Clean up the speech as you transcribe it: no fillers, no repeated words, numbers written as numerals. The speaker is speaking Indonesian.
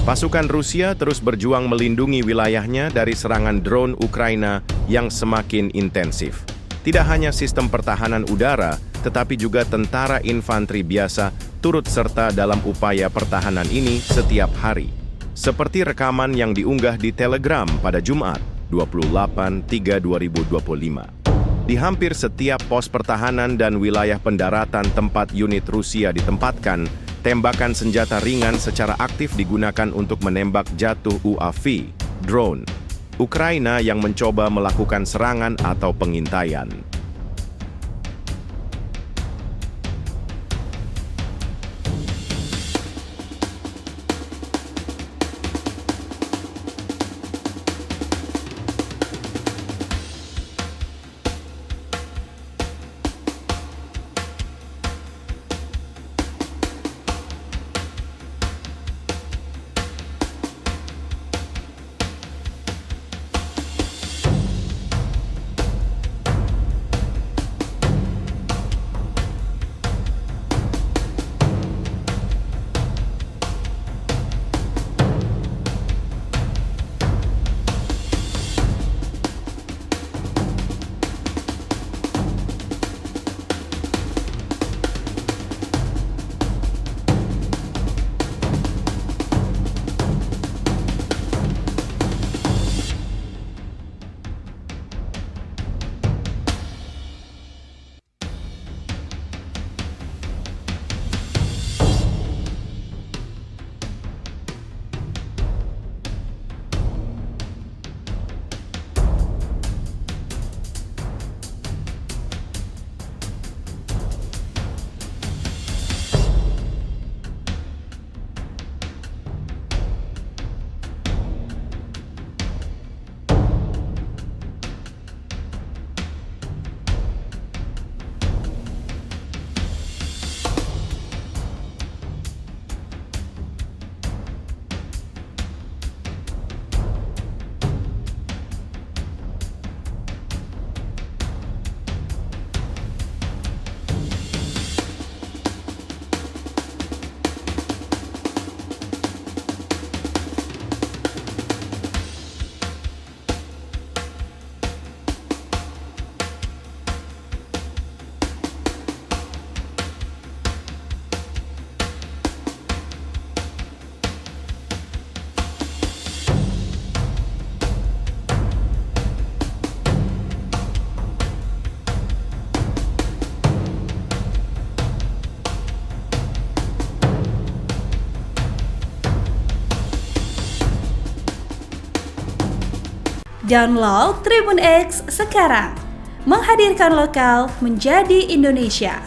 Pasukan Rusia terus berjuang melindungi wilayahnya dari serangan drone Ukraina yang semakin intensif. Tidak hanya sistem pertahanan udara, tetapi juga tentara infanteri biasa turut serta dalam upaya pertahanan ini setiap hari. Seperti rekaman yang diunggah di Telegram pada Jumat, 28/3/2025. Di hampir setiap pos pertahanan dan wilayah pendaratan tempat unit Rusia ditempatkan, tembakan senjata ringan secara aktif digunakan untuk menembak jatuh UAV, drone, Ukraina yang mencoba melakukan serangan atau pengintaian. Download Tribun X sekarang, menghadirkan lokal menjadi Indonesia.